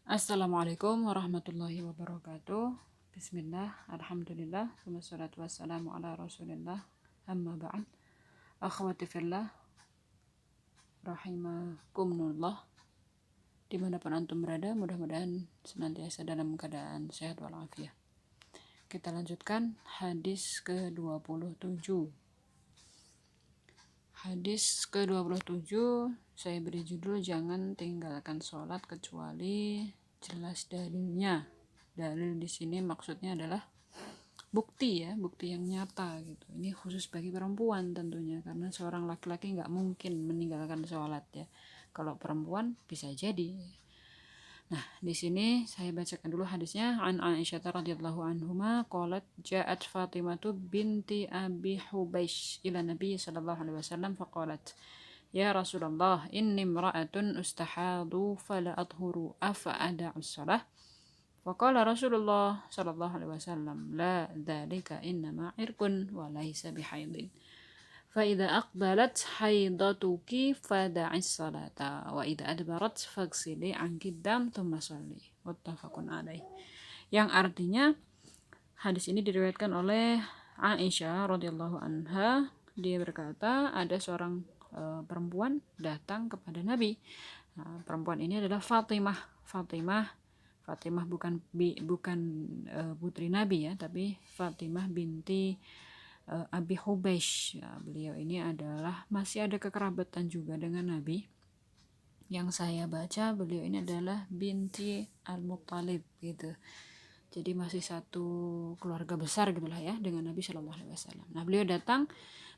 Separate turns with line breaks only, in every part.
Assalamualaikum warahmatullahi wabarakatuh. Bismillah, alhamdulillah, wassalatu wassalamu ala rasulillah, amma ba'd. Akhwati fillah, rahimakumullah. Dimanapun antum berada, mudah-mudahan senantiasa dalam keadaan sehat walafiat. Kita lanjutkan hadis ke-27. Hadis ke-27 saya beri judul jangan tinggalkan sholat kecuali jelas dalilnya. Dalil di sini maksudnya adalah bukti yang nyata gitu. Ini khusus bagi perempuan tentunya karena seorang laki-laki nggak mungkin meninggalkan sholat ya. Kalau perempuan bisa jadi. Nah, di sini saya bacakan dulu hadisnya. An Aisyah radhiyallahu anhuma qalat ja'at Fatimah binti Abi Hubaish ila Nabi sallallahu alaihi wasallam faqalat ya Rasulullah inni imra'atun ustahadu fala adhuru afa ada'u shalah faqala Rasulullah sallallahu alaihi wasallam la dzalika innama irkun wa laisa bihaidin فإذا أقبلت حيضتك فدعي الصلاة وإذا أدبرت فاغسلي عنك الدم ثم صلي متفق عليه. Yang artinya hadis ini diriwayatkan oleh Aisyah radhiyallahu anha. Dia berkata ada seorang perempuan datang kepada Nabi. Nah, perempuan ini adalah Fatimah bukan putri Nabi ya, tapi Fatimah binti Abi Hubeish ya, beliau ini adalah masih ada kekerabatan juga dengan Nabi. Yang saya baca beliau ini adalah binti Al-Muttalib gitu. Jadi masih satu keluarga besar gitulah ya dengan Nabi Shallallahu Alaihi Wasallam. Nah beliau datang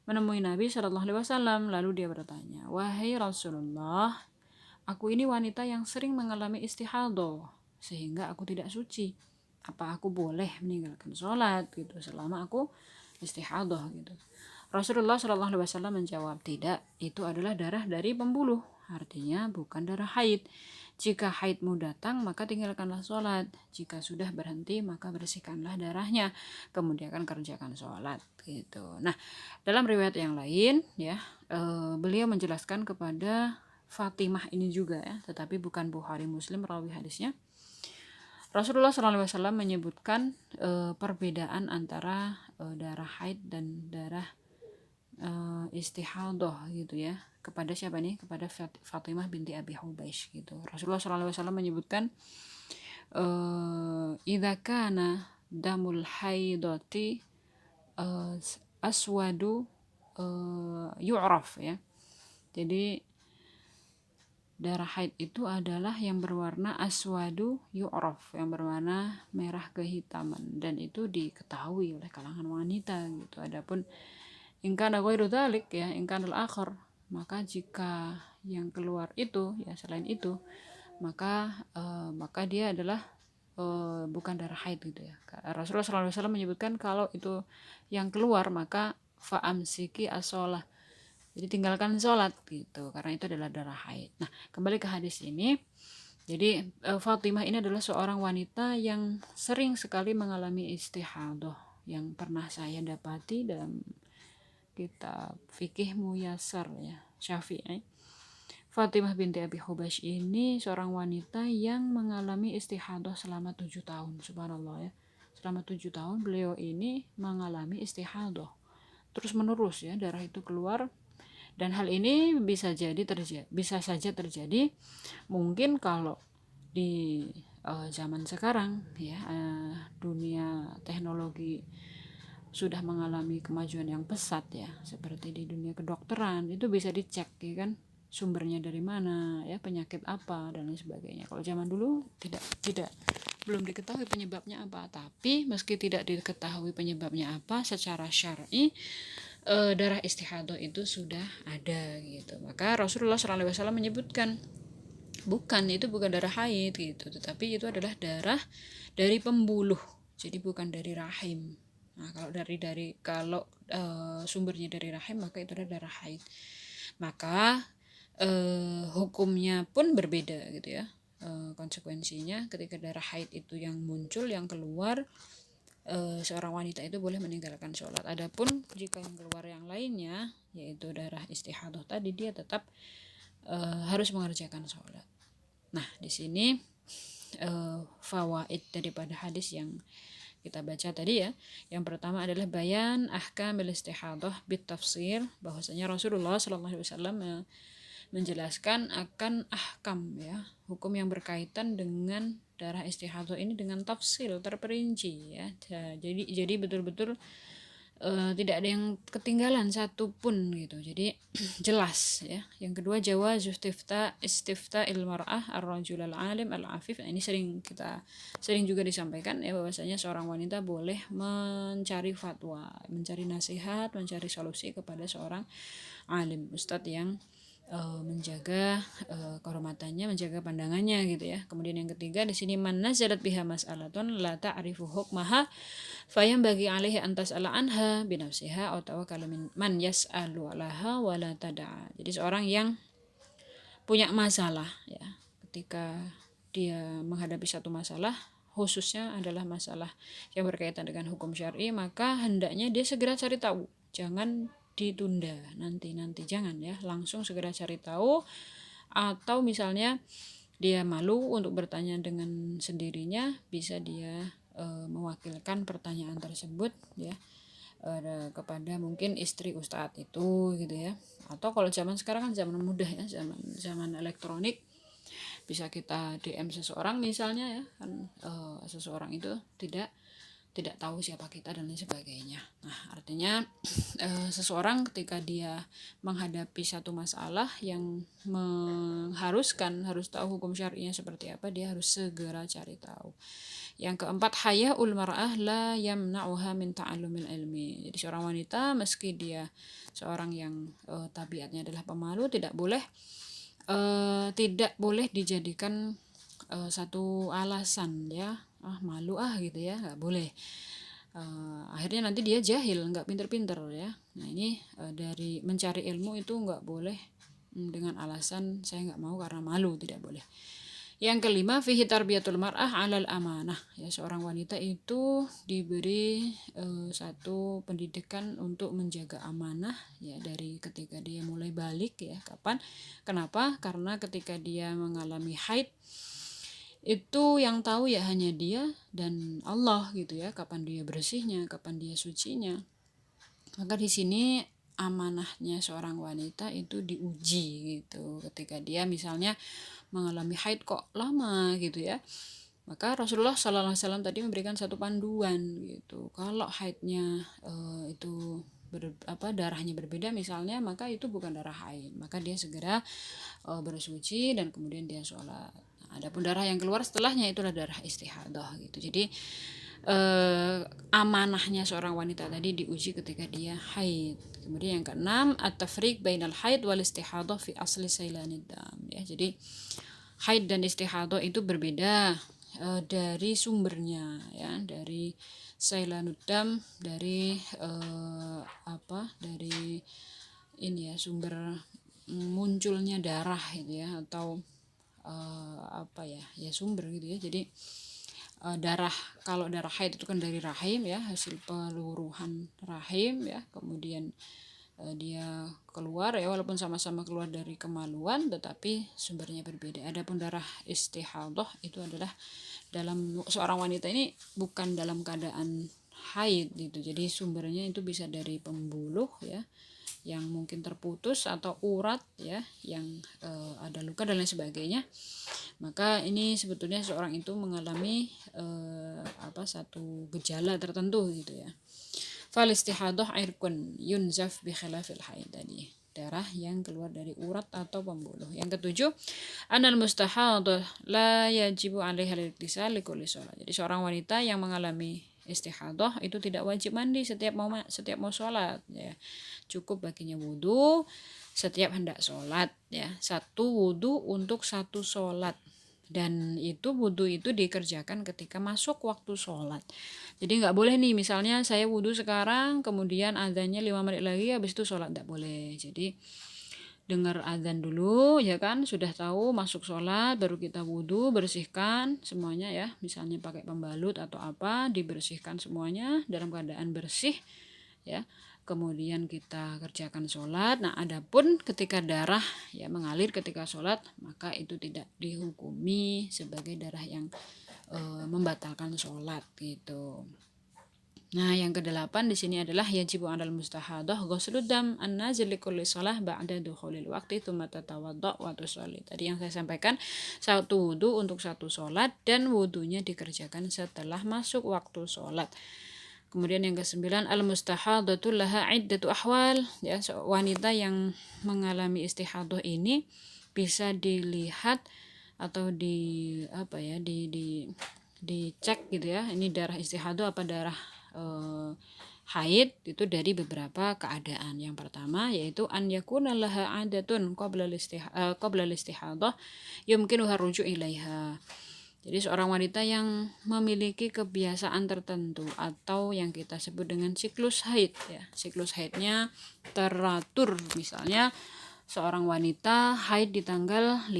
menemui Nabi Shallallahu Alaihi Wasallam lalu dia bertanya, wahai Rasulullah, aku ini wanita yang sering mengalami istihadah sehingga aku tidak suci. Apa aku boleh meninggalkan sholat gitu selama aku istihadah gitu. Rasulullah Shallallahu Alaihi Wasallam menjawab, tidak, itu adalah darah dari pembuluh, artinya bukan darah haid. Jika haidmu datang maka tinggalkanlah sholat, jika sudah berhenti maka bersihkanlah darahnya, kemudian akan kerjakan sholat gitu. Nah dalam riwayat yang lain ya beliau menjelaskan kepada Fatimah ini juga ya, tetapi bukan Bukhari Muslim rawi hadisnya. Rasulullah SAW menyebutkan perbedaan antara darah haid dan darah istihadah gitu ya. Kepada siapa nih? Kepada Fatimah binti Abi Hubeish gitu. Rasulullah SAW menyebutkan idza kana damul haidati aswadu yu'raf ya. Jadi darah haid itu adalah yang berwarna aswadu yu'raf, yang berwarna merah kehitaman, dan itu diketahui oleh kalangan wanita gitu. Adapun ingkana ghairu dzalik ya, ingkanal akhar, maka jika yang keluar itu ya selain itu maka dia adalah bukan darah haid gitu ya. Rasulullah SAW menyebutkan kalau itu yang keluar maka fa'amsiki as-shalah, jadi tinggalkan sholat gitu karena itu adalah darah haid. Nah kembali ke hadis ini, jadi Fatimah ini adalah seorang wanita yang sering sekali mengalami istihadah yang pernah saya dapati dalam kitab fikih Muyassar ya Syafi'i. Fatimah binti Abi Hubeish ini seorang wanita yang mengalami istihadah selama 7 tahun, subhanallah ya. Selama 7 tahun beliau ini mengalami istihadah terus menerus ya, darah itu keluar. Dan hal ini bisa saja terjadi mungkin kalau di zaman sekarang ya, dunia teknologi sudah mengalami kemajuan yang pesat ya, seperti di dunia kedokteran itu bisa dicek ya kan, sumbernya dari mana ya, penyakit apa dan lain sebagainya. Kalau zaman dulu tidak belum diketahui penyebabnya apa, tapi meski tidak diketahui penyebabnya apa secara syar'i darah istihadah itu sudah ada gitu. Maka Rasulullah SAW menyebutkan itu bukan darah haid gitu, tetapi itu adalah darah dari pembuluh, jadi bukan dari rahim. Nah kalau sumbernya dari rahim maka itu adalah darah haid, maka hukumnya pun berbeda gitu ya. Konsekuensinya ketika darah haid itu yang muncul, yang keluar, seorang wanita itu boleh meninggalkan sholat. Adapun jika yang keluar yang lainnya yaitu darah istihadah tadi, dia tetap harus mengerjakan sholat. Nah di sini fawaid daripada hadis yang kita baca tadi ya. Yang pertama adalah bayan ahkamil istihadah bitafsir, bahwasanya Rasulullah sallallahu alaihi wasallam menjelaskan akan ahkam ya, hukum yang berkaitan dengan darah istihadah ini dengan tafsil terperinci ya. Jadi betul-betul tidak ada yang ketinggalan satupun gitu, jadi jelas ya. Yang kedua jawaz istifta ilmar'ah ar-rajul al-alim al-afif. Nah, ini sering juga disampaikan ya, bahwasanya seorang wanita boleh mencari fatwa, mencari nasihat, mencari solusi kepada seorang alim, ustadz yang menjaga kehormatannya, menjaga pandangannya gitu ya. Kemudian yang ketiga di sini man nazalat biha mas'alatun la ta'rifu hukmaha fayam bagi alaihi antas ala anha binafsiha atau kalau man yas'alu alaha wala tada'a. Jadi seorang yang punya masalah ya, ketika dia menghadapi satu masalah, khususnya adalah masalah yang berkaitan dengan hukum syar'i, maka hendaknya dia segera cari tahu, jangan ditunda nanti jangan ya, langsung segera cari tahu. Atau misalnya dia malu untuk bertanya dengan sendirinya, bisa dia mewakilkan pertanyaan tersebut ya kepada mungkin istri ustadz itu gitu ya. Atau kalau zaman sekarang kan zaman mudah ya, zaman elektronik, bisa kita DM seseorang misalnya ya kan, seseorang itu tidak tahu siapa kita dan lain sebagainya. Nah, artinya seseorang ketika dia menghadapi satu masalah yang mengharuskan harus tahu hukum syar'inya seperti apa, dia harus segera cari tahu. Yang keempat, hayaul mar'ah la yamna'uha min ta'allumil ilmi. Jadi seorang wanita meski dia seorang yang tabiatnya adalah pemalu, tidak boleh dijadikan satu alasan ya, malu gitu ya, nggak boleh. Akhirnya nanti dia jahil, nggak pinter-pinter ya. Nah ini dari mencari ilmu itu nggak boleh dengan alasan saya nggak mau karena malu, tidak boleh. Yang kelima, fihi tarbiyatul mar'ah 'alal amanah. Ya, seorang wanita itu diberi satu pendidikan untuk menjaga amanah ya, dari ketika dia mulai balik ya. Kapan? Kenapa? Karena ketika dia mengalami haid itu yang tahu ya hanya dia dan Allah gitu ya, kapan dia bersihnya, kapan dia sucinya. Maka di sini amanahnya seorang wanita itu diuji gitu. Ketika dia misalnya mengalami haid kok lama gitu ya, maka Rasulullah SAW tadi memberikan satu panduan gitu. Kalau haidnya itu darahnya berbeda misalnya, maka itu bukan darah haid, maka dia segera bersuci dan kemudian dia sholat. Nah, adapun darah yang keluar setelahnya itulah darah istihadah gitu. Jadi amanahnya seorang wanita tadi diuji ketika dia haid. Kemudian yang keenam, at-tafriq bainal haid wal istihadah fi asli sailanid dam ya. Jadi haid dan istihadah itu berbeda dari sumbernya ya, dari sailanid dam, dari dari ini ya, sumber munculnya darah gitu ya, atau sumber gitu ya. Jadi kalau darah haid itu kan dari rahim ya, hasil peluruhan rahim ya, kemudian dia keluar ya, walaupun sama-sama keluar dari kemaluan tetapi sumbernya berbeda. Adapun darah istihadah itu adalah dalam seorang wanita ini bukan dalam keadaan haid gitu, jadi sumbernya itu bisa dari pembuluh ya yang mungkin terputus, atau urat ya yang ada luka dan lain sebagainya. Maka ini sebetulnya seorang itu mengalami satu gejala tertentu gitu ya. Fal istihadah irkun yunzaf bi khilafil haid, tadi darah yang keluar dari urat atau pembuluh. Yang ketujuh, anal mustahadah la yajibu 'alaiha al-iktisal li kulli shalah. Jadi seorang wanita yang mengalami istihadah itu tidak wajib mandi setiap mau sholat ya. Cukup baginya wudhu setiap hendak sholat ya. Satu wudhu untuk satu sholat, dan itu wudhu itu dikerjakan ketika masuk waktu sholat. Jadi nggak boleh nih misalnya saya wudhu sekarang kemudian azannya 5 menit lagi habis itu sholat, nggak boleh. Jadi dengar azan dulu ya kan, sudah tahu masuk sholat baru kita wudhu, bersihkan semuanya ya, misalnya pakai pembalut atau apa, dibersihkan semuanya dalam keadaan bersih ya. kemudian kita kerjakan sholat. Nah, adapun ketika darah ya mengalir ketika sholat, maka itu tidak dihukumi sebagai darah yang membatalkan sholat gitu. Nah, yang kedelapan di sini adalah yajibu 'alal mustahadah ghuslu dam an-nazil li kulli shalah ba'da dukhulil waqti tsumma tatawadda wa tusalli. Tadi yang saya sampaikan, satu wudu untuk satu sholat dan wudunya dikerjakan setelah masuk waktu sholat. Kemudian yang kesembilan, al-mustahadatu laha iddatu ahwal, ya, wanita yang mengalami istihadah ini bisa dilihat atau dicek gitu ya, ini darah istihadah apa darah haid itu dari beberapa keadaan. Yang pertama yaitu an yakuna laha adatun qabla al-istihadah yumkinuha ruju' ilaiha. Jadi seorang wanita yang memiliki kebiasaan tertentu atau yang kita sebut dengan siklus haid ya. Siklus haidnya teratur, misalnya seorang wanita haid di tanggal 5.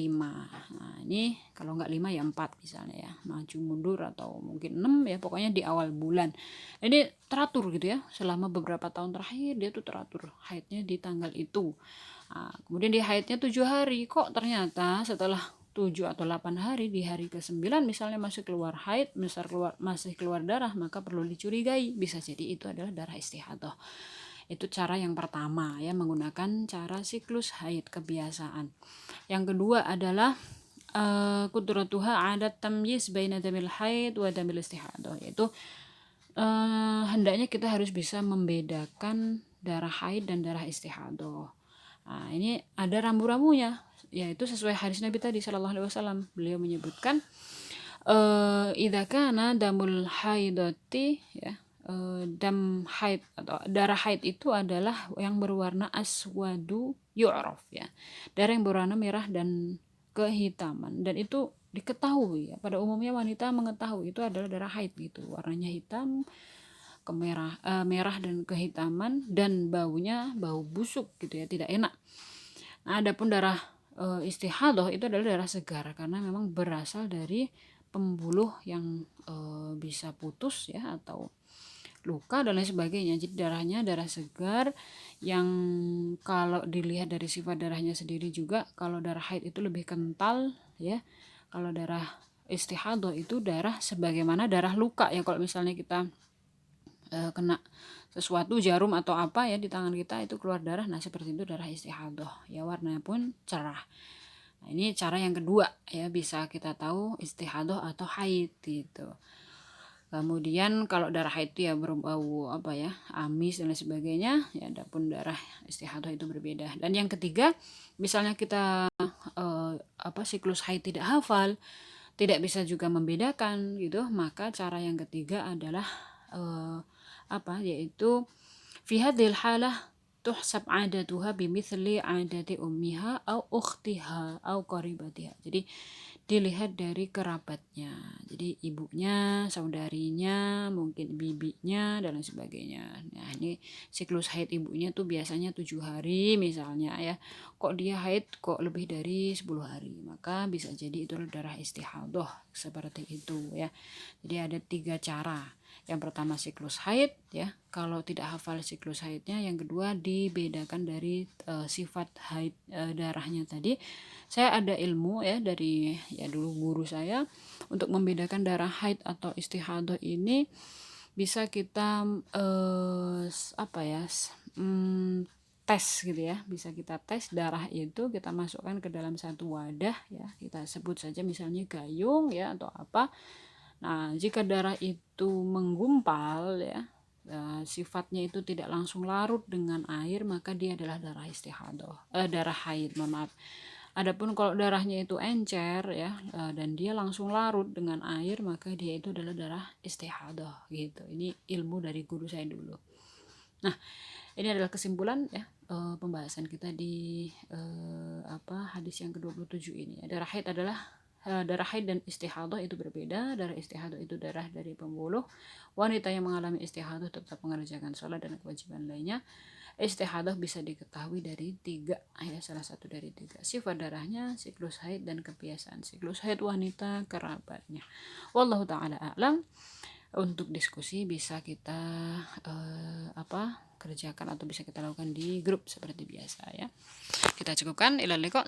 Nah, ini kalau nggak 5 ya 4 misalnya ya. Maju mundur atau mungkin 6 ya, pokoknya di awal bulan. Ini teratur gitu ya. Selama beberapa tahun terakhir dia tuh teratur haidnya di tanggal itu. Nah, kemudian dia haidnya 7 hari. Kok ternyata setelah 7 atau 8 hari di hari ke-9 misalnya masih keluar haid, masih keluar darah, maka perlu dicurigai. Bisa jadi itu adalah darah istihadah. Itu cara yang pertama ya, menggunakan cara siklus haid, kebiasaan. Yang kedua adalah qudratuha adat tamyiz baina damil haid wa damil istihadah, yaitu hendaknya kita harus bisa membedakan darah haid dan darah istihadah. Nah, ini ada rambu-rambunya, yaitu sesuai hadis Nabi tadi sallallahu alaihi wasallam. Beliau menyebutkan idza kana damul haidati ya, dam haid atau darah haid itu adalah yang berwarna aswadu yu'raf ya. Darah yang berwarna merah dan kehitaman, dan itu diketahui ya. Pada umumnya wanita mengetahui itu adalah darah haid gitu. Warnanya hitam, merah dan kehitaman, dan baunya bau busuk gitu ya, tidak enak. Nah, adapun darah istihadah itu adalah darah segar karena memang berasal dari pembuluh yang bisa putus ya, atau luka dan lain sebagainya. Jadi darahnya darah segar yang kalau dilihat dari sifat darahnya sendiri juga, kalau darah haid itu lebih kental ya. Kalau darah istihadah itu darah sebagaimana darah luka ya. Kalau misalnya kita kena sesuatu jarum atau apa ya di tangan kita itu keluar darah, nah seperti itu darah istihadah ya, warnanya pun cerah. Nah, ini cara yang kedua ya, bisa kita tahu istihadah atau haid gitu. Kemudian kalau darah haid itu ya berbau amis dan lain sebagainya ya, adapun darah istihadah itu berbeda. Dan yang ketiga, misalnya kita siklus haid tidak hafal, tidak bisa juga membedakan gitu, maka cara yang ketiga adalah yaitu fi hadhil halah tuhsab adatuha bimithli adati ummiha au ukhtiha au qaribatiha. Jadi dilihat dari kerabatnya, jadi ibunya, saudarinya, mungkin bibinya dan lain sebagainya. Nah, ini siklus haid ibunya tuh biasanya 7 hari misalnya ya, kok dia haid kok lebih dari 10 hari, maka bisa jadi itu darah istihadah seperti itu ya. Jadi ada 3 cara. Yang pertama siklus haid ya, kalau tidak hafal siklus haidnya. Yang kedua dibedakan dari sifat haid darahnya tadi. Saya ada ilmu ya dari dulu guru saya, untuk membedakan darah haid atau istihadah ini bisa kita tes gitu ya. Bisa kita tes darah itu, kita masukkan ke dalam satu wadah ya, kita sebut saja misalnya gayung ya atau apa. Nah, jika darah itu menggumpal ya, sifatnya itu tidak langsung larut dengan air, maka dia adalah darah istihadah, darah haid, mohon maaf. Adapun kalau darahnya itu encer ya, dan dia langsung larut dengan air, maka dia itu adalah darah istihadah gitu. Ini ilmu dari guru saya dulu. Nah, ini adalah kesimpulan ya pembahasan kita di hadis yang ke-27 ini. Darah haid adalah darah haid dan istihadah itu berbeda. Darah istihadah itu darah dari pembuluh. Wanita yang mengalami istihadah tetap mengerjakan sholat dan kewajiban lainnya. Istihadah bisa diketahui dari 3 ya, salah satu dari 3: sifat darahnya, siklus haid, dan kebiasaan siklus haid wanita, kerabatnya. Wallahu ta'ala a'lam. Untuk diskusi bisa kita kerjakan atau bisa kita lakukan di grup seperti biasa ya. Kita cukupkan. Ilal liqa.